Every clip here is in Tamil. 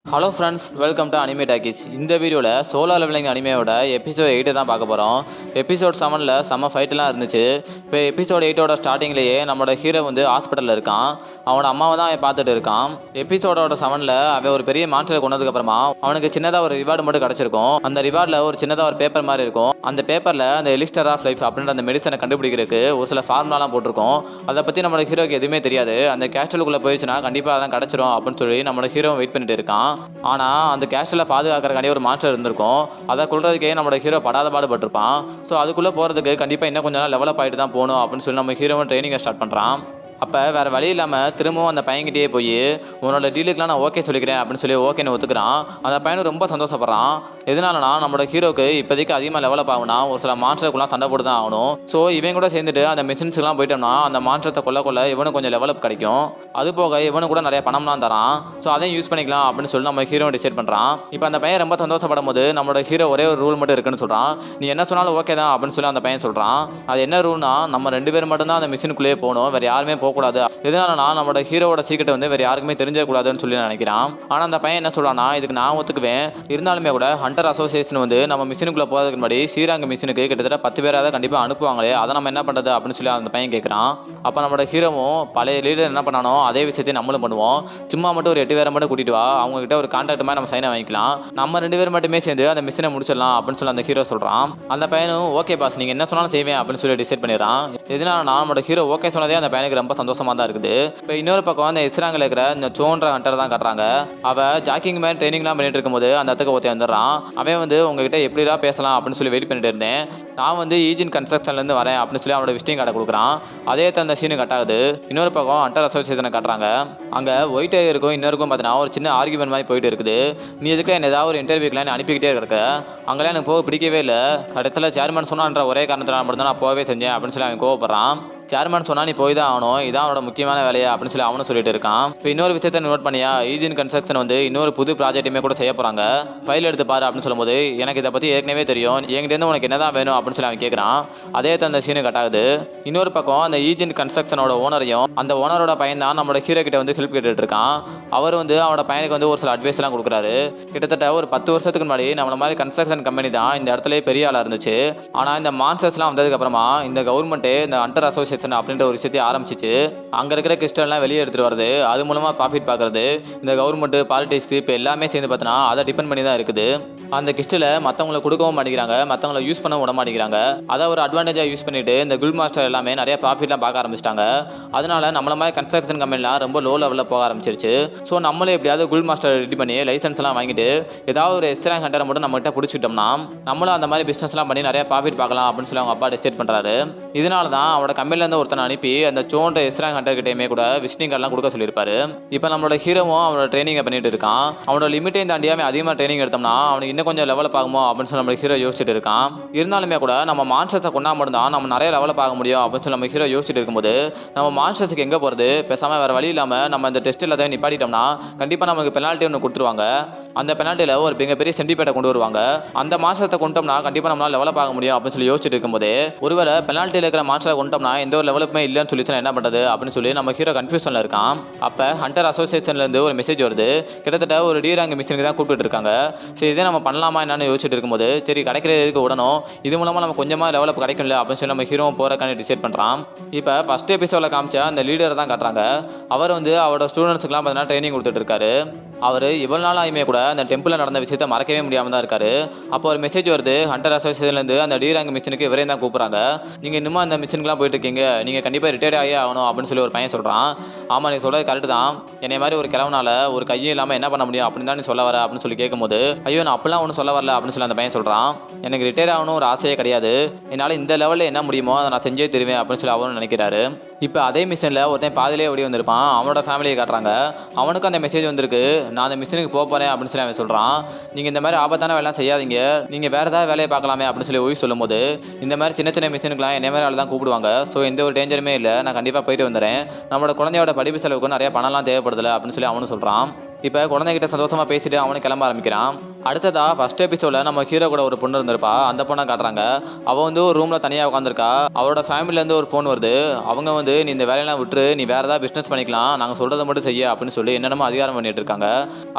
Hello friends, welcome to anime talkies. இந்த வீடியோவில் சோலோ லெவலிங் அனிமேயோட எபிசோட் 8 தான் பார்க்க போகிறோம். எபிசோட் 7ல் செம்ம ஃபைட்லாம் இருந்துச்சு. இப்போ எபிசோட் 8ஓட ஸ்டார்டிங்லேயே நம்மளோட ஹீரோ வந்து ஹாஸ்பிட்டலில் இருக்கான். அவனோட அம்மாவை தான் அவன் பார்த்துட்டு இருக்கான். எபிசோடோட 7ல் அவன் ஒரு பெரிய மான்ஸ்டரை கொண்டதுக்கப்புறமா அவனுக்கு சின்னதாக ஒரு ரிவார்டு மட்டும் கிடச்சிருக்கும். அந்த ரிவார்டில் ஒரு சின்னதாக ஒரு பேப்பர் மாதிரி இருக்கும். அந்த பேப்பரில் அந்த எலிஸ்டர் ஆஃப் லைஃப் அப்படின்ற அந்த மெடிசனை கண்டுபிடிக்கிறதுக்கு ஒரு சில ஃபார்முலாலாம் போட்டிருக்கோம். அதை பற்றி நம்மளோட ஹீரோக்கு எதுவுமே தெரியாது. அந்த கேஸ்டலுக்குள்ளே போயிடுச்சுன்னா கண்டிப்பாக அதான் கிடச்சிரும் அப்படின்னு சொல்லி நம்மளோட ஹீரோ வெயிட் பண்ணிட்டு இருக்கான். ஆனால் அந்த கேஸ்டலை பாதுகாக்கிறக்காண்டி ஒரு மாஸ்டர் இருந்திருக்கும். அதை கொள்றதுக்கே நம்மளோட ஹீரோ படாத பாடுபட்டிருப்பான். ஸோ அதுக்குள்ளே போகிறதுக்கு கண்டிப்பாக இன்னும் கொஞ்சம் நாள் டெவலப் ஆகிட்டு தான் போகணும் அப்படின்னு சொல்லி நம்ம ஹீரோவும் ட்ரைனிங்கை ஸ்டார்ட் பண்ணுறான். அப்போ வேறு வழி இல்லாமல் திரும்பவும் அந்த பையன்கிட்டே போய் உன்னோட டீலுக்குலாம் நான் ஓகே சொல்லிக்கிறேன் அப்படின்னு சொல்லி ஓகேன்னு ஒத்துக்கிறான். அந்த பையனும் ரொம்ப சந்தோஷப்படுறான். எதனாலனா நம்மளோட ஹீரோக்கு இப்போதைக்கு அதிகமாக டெவலப் ஆகுனா ஒரு சில மான்ஸ்டருக்குலாம் சண்டை போட்டு தான் ஆகணும். ஸோ இவன் கூட சேர்ந்துட்டு அந்த மிஷின்ஸ்க்குலாம் போயிட்டோம்னா அந்த மான்ஸ்டரை கொள்ள இவனுக்கு கொஞ்சம் டெவலப் கிடைக்கும். அது போக இவனு கூட நிறைய பணம்லாம் தரான். ஸோ அதையும் யூஸ் பண்ணிக்கலாம் அப்படின்னு சொல்லி நம்ம ஹீரோ டிசைட் பண்ணுறான். இப்போ அந்த பையன் ரொம்ப சந்தோஷப்படும் போது நம்மளோட ஹீரோ ஒரே ஒரு ரூல் மட்டும் இருக்குன்னு சொல்கிறான். நீ என்ன சொன்னாலும் ஓகே தான் அப்படின்னு சொல்லி அந்த பையன் சொல்கிறான். அது என்ன ரூல்னா, நம்ம 2 பேர் மட்டும்தான் அந்த மிஷினுக்குள்ளேயே போகணும், வேறு யாருமே போகக்கூடாது. இதனால நம்மளோட ஹீரோவோட சீக்கிரம் வந்து வேறு யாருக்குமே தெரிஞ்சிடக்கூடாதுன்னு சொல்லி நினைக்கிறான். ஆனால் அந்த பையன் என்ன சொல்கிறான்னா, இதுக்கு நான் ஒத்துக்குவேன், இருந்தாலுமே கூட ஹண்டர் அசோசியேஷன் வந்து நம்ம மிஷினுக்குள்ளே போகிறதுக்கு முன்னாடி ஸ்ரீராங் மிஷினுக்கு கிட்டத்தட்ட 10 பேராவது கண்டிப்பாக அனுப்புவாங்களே, அதை நம்ம என்ன பண்ணுறது அப்படின்னு சொல்லி அந்த பையன் கேட்குறான். அப்போ நம்மளோட ஹீரோவும் பழைய லீடர் என்ன பண்ணானோ அதே விஷயத்தை நம்மளும் பண்ணுவோம். சும்மா மட்டும் ஒரு 8 பேரை மட்டும் கூட்டிட்டு வா, அவங்ககிட்ட ஒரு கான்ட்ராக்ட் மாதிரி நம்ம சைனை வாங்கிக்கலாம், நம்ம 2 பேர் மட்டுமே சேர்ந்து அந்த மிஷினை முடிச்சிடலாம் அப்படின்னு சொல்லி அந்த ஹீரோ சொல்கிறான். அந்த பையனும் ஓகே பாஸ், நீங்கள் என்ன சொன்னாலும் செய்வேன் அப்படின்னு சொல்லி டிசைட் பண்ணிடுறான். இதனால நம்மளோட ஹீரோ ஓகே சொன்னதே அந்த பையனுக்கு ரொம்ப சந்தோஷமாக தான் இருக்குது. இப்போ இன்னொரு பக்கம் அந்த இஸ்ராங்கில் இருக்கிற இந்த சோன்ற ஹண்டர் தான் காட்டுறாங்க. அவள் ஜாக்கிங் மேன் ட்ரைனிங்லாம் பண்ணிட்டு இருக்கும்போது அந்த இடத்துக்கு ஒருத்தன் வந்துடுறான். அவன் வந்து உங்ககிட்ட எப்படிதான் பேசலாம் அப்படின்னு சொல்லி வெயிட் பண்ணிட்டு இருந்தேன், நான் வந்து ஈஜின் கன்ஸ்ட்ரக்ஷன்லேருந்து வரேன் அப்படின்னு சொல்லி அவனோட விசிட்டிங் கார்டை கொடுக்குறான். அதே அந்த சீனு கட் ஆகுது. இன்னொரு பக்கம் ஹண்டர் அசோசியேஷனை காட்டுறாங்க. அங்கே ஒயிட் இருக்கும் இன்னொருக்கும் பார்த்தீங்கன்னா ஒரு சின்ன ஆர்கியூமெண்ட் மாதிரி போயிட்டு இருக்குது. நீ எதுக்கு என்ன ஏதாவது ஒரு இன்டர்வியூக்கெலாம் அனுப்பிக்கிட்டே இருக்க, அங்கெல்லாம் எனக்கு போக பிடிக்கவே இல்லை, இடத்துல சேர்மன் சொன்னான்ற ஒரே காரணத்தினால மட்டும் தான் நான் போகவே செஞ்சேன் அப்படின்னு சொல்லி அவன் கோவப்படுறான். சேர்மன் சொன்னா நீ போய் தான் ஆகணும், இதான் அவனோட முக்கியமான வேலையா அப்படின்னு சொல்லி அவனும் சொல்லிட்டு இருக்கான். இப்போ இன்னொரு விஷயத்தை நோட் பண்ணியா, ஈஜின் கன்ஸ்ட்ரக்ஷன் வந்து இன்னொரு புது ப்ராஜெக்ட்டுமே கூட செய்ய போறாங்க, ஃபைல் எடுத்து பாரு அப்படின்னு சொல்லும்போது எனக்கு இதை பற்றி ஏற்கனவே தெரியும், என்கிட்ட உனக்கு என்னதான் வேணும் அப்படின்னு சொல்லி அவன் கேட்குறான். அதே அந்த சீனு கட் ஆகுது. இன்னொரு பக்கம் அந்த ஈஜின் கன்ஸ்ட்ரக்ஷனோட ஓனரையும் அந்த ஓனரோட பையன் தான் நம்மளோட ஹீரோ கிட்ட வந்து ஹெல்ப் கேட்டுட்டு இருக்கான். அவர் வந்து அவனோட பையனுக்கு வந்து ஒரு சில அட்வைஸ்லாம் கொடுக்குறாரு. கிட்டத்தட்ட ஒரு 10 வருஷத்துக்கு முன்னாடி நம்மள மாதிரி கன்ஸ்ட்ரக்ஷன் கம்பெனி தான் இந்த இடத்துல பெரிய ஆளாக இருந்துச்சு. ஆனால் இந்த மான்ஸ்டர்ஸ்லாம் வந்ததுக்கு அப்புறமா இந்த கவர்மெண்ட்டே இந்த ஹண்டர் அசோசியேஷன் அப்படின்ற ஒரு விஷயத்தை ஆரம்பிச்சிச்சு. அங்கே இருக்கிற கிறிஸ்டல்லாம் வெளியே எடுத்துகிட்டு வருது, அது மூலமாக ப்ராஃபிட் பார்க்குறது. இந்த கவர்மெண்ட்டு பாலிடிக்ஸ் இப்போ எல்லாமே சேர்ந்து பார்த்தோன்னா அதை டிபெண்ட் பண்ணி தான் இருக்குது. அந்த கிறிஸ்டில் மற்றவங்களை கொடுக்கவும் மாட்டேங்கிறாங்க, மற்றவங்களை யூஸ் பண்ண விட மாட்டேங்கிறாங்க. அதை ஒரு அட்வான்டேஜாக யூஸ் பண்ணிட்டு இந்த குல் மாஸ்டர் எல்லாமே நிறைய ப்ராஃபிட்லாம் பார்க்க ஆரம்பிச்சிட்டாங்க. அதனால நம்மள மாதிரி கன்ஸ்ட்ரக்ஷன் கம்பெனிலாம் ரொம்ப லோ லெவலில் போக ஆரம்பிச்சிருச்சு. ஸோ நம்மளே எப்படியாவது குல் மாஸ்டர் ரெடி பண்ணி லைசன்ஸ்லாம் வாங்கிட்டு ஏதாவது ஒரு எஸ்ட்ராங் ஹண்டரை மட்டும் நம்மகிட்ட பிடிச்சிட்டோம்னா நம்மளும் அந்த மாதிரி பிஸ்னஸ்லாம் பண்ணி நிறைய ப்ராஃபிட் பார்க்கலாம் அப்படின்னு சொல்லி அவங்க அப்பா டிசைட் பண்ணுறாரு. இதனால தான் அவனோட கம்பெனிலேருந்து ஒருத்தனை அனுப்பி அந்த சோன்ற எஸ்ட்ராங் ஹண்டர் கிட்டேயுமே கூட விசிட்டிங் கார்டெலாம் கொடுக்க சொல்லியிருப்பாரு. இப்போ நம்மளோட ஹீரோவும் அவனோட ட்ரைனிங்கை பண்ணிட்டு இருக்கான். அவனோட லிமிட்டையும் தாண்டியாமல் அதிகமாக ட்ரைனிங் எடுத்தோம்னா அவனுக்கு இன்னும் கொஞ்சம் லெவலப் ஆகுமோ அப்படின்னு சொல்லி நம்ம ஹீரோ யோசிச்சுட்டு இருக்கான். இருந்தாலுமே கூட நம்ம மான்ஸ்டர்ஸை கொண்டா மட்டும் தான் நம்ம நிறைய லெவலப் ஆக முடியும் அப்படின்னு சொல்லி நம்ம ஹீரோ யோசிச்சுட்டு இருக்கும்போது நம்ம மான்ஸ்டர்ஸுக்கு எங்கே போகிறது, பேசாமல் வேறு வழி இல்லாமல் நம்ம இந்த டெஸ்ட் எல்லாத்தையும் நிப்பாட்டிட்டோம்னா கண்டிப்பாக நமக்கு பெனால்ட்டி ஒன்று கொடுத்துருவாங்க. அந்த பெனால்ட்டியில் ஒரு மிகப்பெரிய சென்டிபேட்டை கொண்டு வருவாங்க. அந்த மான்ஸ்டர்ஸை கொண்டோம்னா கண்டிப்பாக நம்மளால் டெவலப் ஆக முடியும் அப்படின்னு சொல்லி யோசிச்சுட்டு இருக்கும்போது ஒருவேளை பெனால்ட்டியில் இருக்கிற மான்ஸ்டரை கொண்டோம்னா எந்த ஒரு லெவலப்புமே இல்லைன்னு சொல்லி என்ன பண்ணுறது அப்படின்னு சொல்லி நம்ம ஹீரோ கன்ஃபியூஷனில் இருக்கான். அப்போ ஹண்டர் அசோசியேஷன்லேருந்து ஒரு மெசேஜ் வருது. கிட்டத்தட்ட ஒரு டீராங் மிஷினுக்கு தான் கூப்பிட்டு இருக்காங்க. சரி, இதே நம்ம பண்ணலாமா என்னன்னு யோசிச்சுட்டு இருக்கும்போது சரி கிடைக்கிறதுக்கு உடனும் இது மூலமாக நம்ம கொஞ்சமாக டெவலப் கிடைக்கும்ல அப்படின்னு சொல்லி நம்ம ஹீரோ போகிறக்கான டிசைட் பண்ணுறான். இப்போ ஃபஸ்ட் எபிசோடில் காமிச்சா அந்த லீடரை தான் காட்டுறாங்க. அவர் வந்து அவரோட ஸ்டூடெண்ட்ஸுக்குலாம் பார்த்தீங்கன்னா ட்ரைனிங் கொடுத்துட்டு இருக்காரு. அவர் இவ்வளோ நாள் ஆயுமே கூட அந்த டெம்பிளில் நடந்த விஷயத்தை மறக்கவே முடியாமல் தான் இருக்காரு. அப்போ ஒரு மெசேஜ் வருது ஹண்டர் அசோசியேஷன்லேருந்து அந்த டீராங் மிஷினுக்கு இவரே தான் கூப்பிட்றாங்க. நீங்கள் இன்னுமா அந்த மிஷினுக்குலாம் போயிட்டு இருக்கீங்க, நீங்கள் கண்டிப்பாக ரிட்டையர்ட் ஆகி ஆகணும் அப்படின்னு சொல்லி ஒரு பையன் சொல்கிறான். ஆமாம், நீ சொல்கிறது கரெக்டு தான், என்னை மாதிரி ஒரு கிழவனால ஒரு கையும் இல்லாமல் என்ன பண்ண முடியும் அப்படின்னு தான் நீ சொல்ல வர அப்படின்னு சொல்லி கேட்கும்போது ஐயோ நான் அப்பெல்லாம் ஒன்றும் சொல்ல வரல அப்படின்னு சொல்லி அந்த பையன் சொல்கிறான். எனக்கு ரிட்டையர் ஆகணும் ஒரு ஆசையே கிடையாது, என்னால் இந்த லெவலில் என்ன முடியுமோ அதை நான் செஞ்சே தருவேன் அப்படின்னு சொல்லி அவனும் நினைக்கிறாரு. இப்போ அதே மிஷினில் ஒருத்தன் பாதிலே ஓடி வந்திருப்பான். அவனோட ஃபேமிலியை காட்டுறாங்க. அவனுக்கும் அந்த மெசேஜ் வந்திருக்கு, நான் அந்த மிஷினுக்கு போகிறேன் அப்படின்னு சொல்லி அவன் சொல்கிறான். நீங்கள் இந்த மாதிரி ஆபத்தான வேலைலாம் செய்யாதீங்க, நீங்கள் வேறு ஏதாவது வேலையை பார்க்கலாமே அப்படின்னு சொல்லி ஓய் சொல்லும்போது இந்த மாதிரி சின்ன சின்ன மிஷினுக்குலாம் என்ன மாதிரி ஆள் தான் கூப்பிடுவாங்க, ஸோ எந்த ஒரு டேஞ்சருமே இல்லை, நான் கண்டிப்பாக போயிட்டு வந்துடுறேன், நம்மளோட குழந்தையோட படிப்பு செலவுக்கு நிறைய பணம்லாம் தேவைப்படுதில்ல அப்படின்னு சொல்லி அவனும் சொல்கிறான். இப்போ குழந்தைகிட்ட சந்தோஷமாக பேசிட்டு அவனும் கிளம்ப ஆரம்பிக்கிறான். அடுத்ததா ஃபர்ஸ்ட் எபிசோடில் நம்ம ஹீரோ கூட ஒரு பொண்ணு இருந்திருப்பா. அந்த பொண்ணை காட்டுறாங்க. அவள் வந்து ஒரு ரூமில் தனியாக உட்காந்துருக்கா. அவளோட ஃபேமிலியிலேருந்து ஒரு ஃபோன் வருது. அவங்க வந்து நீ இந்த வேலையெல்லாம் விட்டுரு, நீ வேறு ஏதாவது பிஸ்னஸ் பண்ணிக்கலாம், நாங்கள் சொல்கிறத மட்டும் செய்ய அப்படின்னு சொல்லி என்னென்னமோ அதிகாரம் பண்ணிட்டு இருக்காங்க.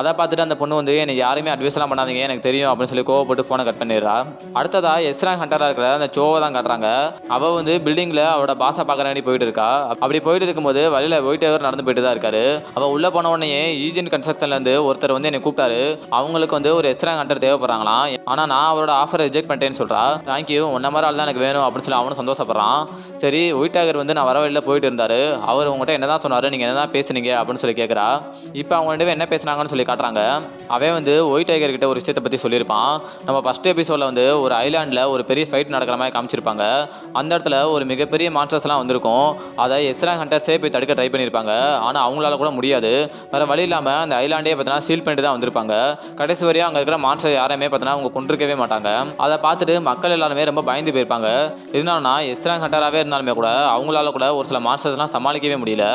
அதை பார்த்துட்டு அந்த பொண்ணு வந்து எனக்கு யாருமே அட்வைஸ்லாம் பண்ணாதீங்க, எனக்கு தெரியும் அப்படின்னு சொல்லி கோவப்பட்டு ஃபோனை கட் பண்ணிடுறா. அடுத்ததா எஸ்ராங் ஹண்டராக இருக்கிற அந்த சோவை தான் காட்டுறாங்க. அவள் வந்து பில்டிங்கில் அவளோட பாசை பார்க்குற போயிட்டு இருக்கா. அப்படி போயிட்டு இருக்கும்போது வழியில் ஒயிட் ஹேவர் நடந்து போயிட்டு தான் இருக்காரு. அவள் உள்ளே போன உடனே ஈஜியன் கன்ஸ்ட்ரக்ஷன்லேருந்து ஒருத்தர் வந்து என்னை கூப்பிட்டாரு. அவங்களுக்கு வந்து ஒரு எஸ்ராங் ஹண்டர் தேவைப்படுறாங்களாம். ஆனால் நான் அவரோட ஆஃபரை ரிஜெக்ட் பண்ணிட்டேன்னு சொல்கிறா. தேங்க்யூ, ஒன்ன மாதிரி ஆள் தான் எனக்கு வேணும் அப்படின்னு சொல்லி அவனும் சந்தோஷப்படுறான். சரி, ஒயிட் ஹேவர் வந்து நான் வர வழியில் போயிட்டு இருந்தாரு. அவர் உங்கள்கிட்ட என்ன தான் சொன்னார், நீங்கள் என்ன தான் பேசுனீங்க அப்படின்னு சொல்லி கேட்குறா. இப்போ அவங்க ரெண்டு பேரும் என்ன பேசுனாங்கன்னு சொல்லி காட்டுறாங்க. அவன் வந்து ஒயிட் டைகர் கிட்ட ஒரு விஷயத்தை பற்றி சொல்லியிருப்பான். நம்ம ஃபர்ஸ்ட் எபிசோடில் வந்து ஒரு ஐலாண்டில் ஒரு பெரிய ஃபைட் நடக்கிற மாதிரி காமிச்சிருப்பாங்க. அந்த இடத்துல ஒரு மிகப்பெரிய மான்ஸ்டர்ஸ்லாம் வந்திருக்கும். அதை எஸ்ராங் ஹண்டர்ஸே போய் தடுக்க ட்ரை பண்ணியிருப்பாங்க. ஆனால் அவங்களால கூட முடியாது. வேறு வழி இல்லாமல் அந்த ஐலாண்டே பார்த்தீங்கன்னா சீல் பண்ணிட்டு தான் வந்திருப்பாங்க. கடைசி வரையும் அங்கே இருக்கிற மான்ஸ்டர் யாருமே பார்த்தீங்கன்னா அவங்க கொண்டிருக்கவே மாட்டாங்க. அதை பார்த்துட்டு மக்கள் எல்லாருமே ரொம்ப பயந்து போயிருப்பாங்க. இதனாலனா எஸ்ராங் ஹண்டராகவே இருந்தாலுமே கூட அவங்களால கூட ஒரு சில மான்ஸ்டர்ஸ்லாம் சமாளிக்கவே முடியல.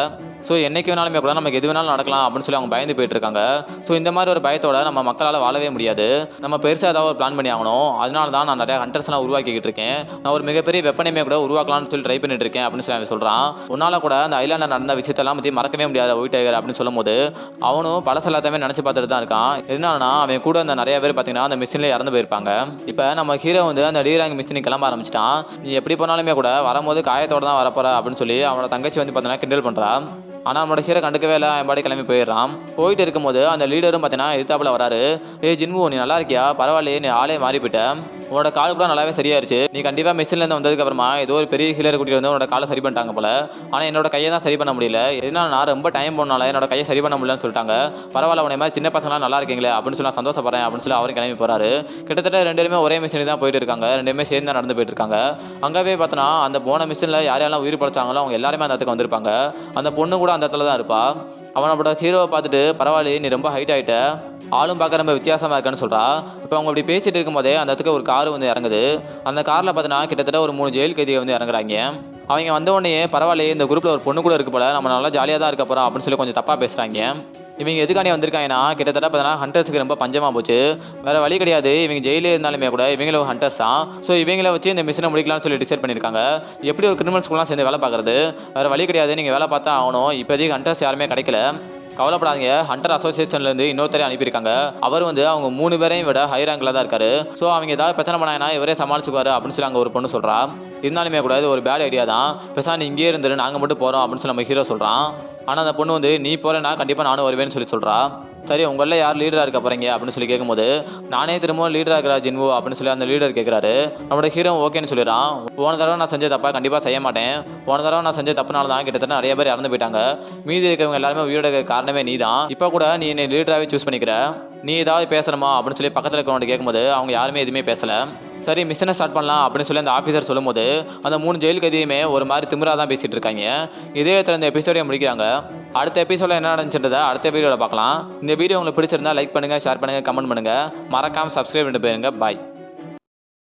ஸோ என்றைக்கு வேணாலுமே கூட நமக்கு எது வேணாலும் நடக்கலாம் அப்படின்னு சொல்லி அவங்க பயந்து போயிட்டு இருக்காங்க. ஸோ இந்த மாதிரி ஒரு பயத்தோட நம்ம மக்களால் வாழவே முடியாது. நம்ம பெருசாக ஏதாவது ஒரு பிளான் பண்ணி ஆகணும். அதனால தான் நான் நிறையா ஹண்டர்ஸ்லாம் உருவாக்கிக்கிட்டு இருக்கேன். நான் ஒரு மிகப்பெரிய வெப்பனையுமே கூட உருவாக்கலாம்னு சொல்லி ட்ரை பண்ணிட்டு இருக்கேன் அப்படின்னு சொல்லி அவன் சொல்கிறான். உன்னால் கூட அந்த ஐலாண்டில் நடந்த விஷயத்தெல்லாம் பற்றி மறக்கவே முடியாது ஒயிட் டைகர் அப்படின்னு சொல்லும் போது அவனும் பழச எல்லாத்தையுமே நினச்சி பார்த்துட்டு தான் இருக்கான். எதனாலனா அவன் கூட அந்த நிறைய பேர் பார்த்தீங்கன்னா அந்த மிஷினில் இறந்து போயிருப்பாங்க. இப்போ நம்ம ஹீரோ வந்து அந்த டீராங் மிஷினுக்கு கிளம்ப ஆரம்பிச்சிட்டான். நீ எப்படி போனாலுமே கூட வரும்போது காயத்தோட தான் வரப்போற அப்படின்னு சொல்லி அவனோட தங்கச்சி வந்து பார்த்தீங்கன்னா கிண்டல் பண்ணுறா. ஆனால் நம்மளோட ஹீரோ கண்டுக்கவே இல்லை. என் பாடி கிளம்பி போயிடுறான். போயிட்டு இருக்கும்போது அந்த லீடரும் பார்த்தீங்கன்னா எதிர்த்தாப்புல வராரு. ஜின்வு, நீ நல்லா இருக்கியா? பரவாயில்லையே, நீ ஆளே மாறி போயிட்டேன். உன்னோட கால் கூட நல்லாவே சரியாயிருச்சு. நீ கண்டிப்பாக மிஷின்லேருந்து வந்ததுக்கப்புறமா ஏதோ ஒரு பெரிய ஹீலர் கூட்டிட்டு வந்து உன்னோட காலை சரி பண்ணிட்டாங்க போல. ஆனால் என்னோட கையை தான் சரி பண்ண முடியல. எதனால நான் ரொம்ப டைம் போனால என்னோட கையை சரி பண்ண முடியலன்னு சொல்லிட்டாங்க. பரவாயில்ல, உன்னை மாதிரி சின்ன பசங்களாம் நல்லா இருக்கீங்களே அப்படின்னு சொல்லி நான் சந்தோஷப்படுறேன் அப்படின்னு சொல்லி அவரும் கிளம்பி போறாரு. கிட்டத்தட்ட ரெண்டு பேருமே ஒரே மிஷினுக்கு தான் போயிட்டு இருக்காங்க. ரெண்டுமே சேர்ந்து தான் நடந்து போயிட்டு இருக்காங்க. அங்கேயே பார்த்தோன்னா அந்த போன மிஷினில் யார் யாரெல்லாம் உயிர் படைச்சாங்களோ அவங்க எல்லாருமே அந்த இடத்துக்கு வந்திருப்பாங்க. அந்த பொண்ணு கூட அந்த இடத்துல தான் இருப்பா. அவனோட ஹீரோவை பார்த்துட்டு பரவாயில்லையே, நீ ரொம்ப ஹைட் ஆகிட்ட, ஆளும் பார்க்க ரொம்ப வித்தியாசமாக இருக்கான்னு சொல்கிறா. இப்போ அவங்க அப்படி பேசிட்டு இருக்கும்போதே அந்த இடத்துக்கு ஒரு கார் வந்து இறங்குது. அந்த காரில் பார்த்தீங்கன்னா கிட்டத்தட்ட ஒரு 3 ஜெயில் கைதியை வந்து இறங்குறாங்க. அவங்க வந்த உடனே பரவாயில்லையே, இந்த குரூப்பில் ஒரு பொண்ணு கூட இருக்கு போல, நம்ம நல்லா ஜாலியாக தான் இருக்க போகிறோம் அப்படின்னு சொல்லி கொஞ்சம் தப்பாக பேசுகிறாங்க. இவங்க எதுக்கானே வந்திருக்காங்கன்னா கிட்டத்தட்ட பார்த்தீங்கன்னா ஹண்டர்ஸுக்கு ரொம்ப பஞ்சமாக போச்சு. வேறு வழி கிடையாது. இவங்க ஜெயிலே இருந்தாலுமே கூட இவங்களும் ஹண்டர்ஸ் தான். ஸோ இவங்கள வச்சு இந்த மிஷினை முடிக்கலாம்னு சொல்லி டிசைட் பண்ணியிருக்காங்க. எப்படி ஒரு கிரிமினல்ஸ்குலாம் சேர்ந்து வேலை பார்க்குறது? வேறு வழி கிடையாது, நீங்கள் வேலை பார்த்தா ஆகணும். இப்போதைக்கு ஹண்டர்ஸ் யாருமே கிடைக்கல. கவலைப்படாதீங்க, ஹண்டர் அசோசியேஷன்லேருந்து இன்னொருத்தரையும் அனுப்பியிருக்காங்க. அவர் வந்து அவங்க 3 பேரையும் விட ஹை ரேங்கில் தான் இருக்காரு. ஸோ அவங்க ஏதாவது பிரச்சனை பண்ணாங்கன்னா இவரே சமாளிச்சுக்குவாரு அப்படின்னு சொல்லி அங்கே ஒரு பொண்ணு சொல்கிறா. இருந்தாலுமே கூட இது ஒரு பேட் ஐடியா தான். பெருசாக இங்கேயே இருந்துரு, நாங்கள் மட்டும் போகிறோம் அப்படின்னு சொல்லி நம்ம ஹீரோ சொல்கிறான். ஆனால் அந்த பொண்ணு வந்து நீ போகிறேன்னா கண்டிப்பாக நானும் வருவேன்னு சொல்லி சொல்கிறா. சரி, உங்களில் யார் லீடராக இருக்க போகிறீங்க அப்படின்னு சொல்லி கேட்கும்போது நானே திரும்பவும் லீடராக இருக்கிறா ஜின்வு அப்படின்னு சொல்லி அந்த லீடர் கேட்குறாரு. நம்மளோட ஹீரோ ஓகேன்னு சொல்லிடுறான். போன தடவை நான் செஞ்ச தப்பா கண்டிப்பாக செய்ய மாட்டேன். போன தடவை நான் செஞ்ச தப்புனால தான் கிட்டத்தட்ட நிறைய பேர் இறந்து போயிட்டாங்க. மீதி இருக்கவங்க எல்லாருமே உயிரோட காரணமே நீ தான். இப்போ கூட நீ என்னை லீடராகவே சூஸ் பண்ணிக்கிற. நீ ஏதாவது பேசணுமா அப்படின்னு சொல்லி பக்கத்தில் இருக்கிறவங்க கேட்கும்போது அவங்க யாருமே எதுவுமே பேசலை. சரி, மிஷனை ஸ்டார்ட் பண்ணலாம் அப்படின்னு சொல்லி அந்த ஆஃபீஸர் சொல்லும்போது அந்த 3 ஜெயில் கைதியுமே ஒரு மாதிரி திமிராக தான் பேசிகிட்டு இருக்காங்க. இதே இடத்துல இந்த எபிசோடை முடிக்கிறாங்க. அடுத்த எபிசோடில் என்ன நடந்துச்சுன்றதை அடுத்த வீடியோவில் பார்க்கலாம். இந்த வீடியோ உங்களுக்கு பிடிச்சிருந்தா லைக் பண்ணுங்கள், ஷேர் பண்ணுங்கள், கமெண்ட் பண்ணுங்கள். மறக்காமல் சப்ஸ்கிரைப் பண்ணிட்டு போயிருங்க. பாய்.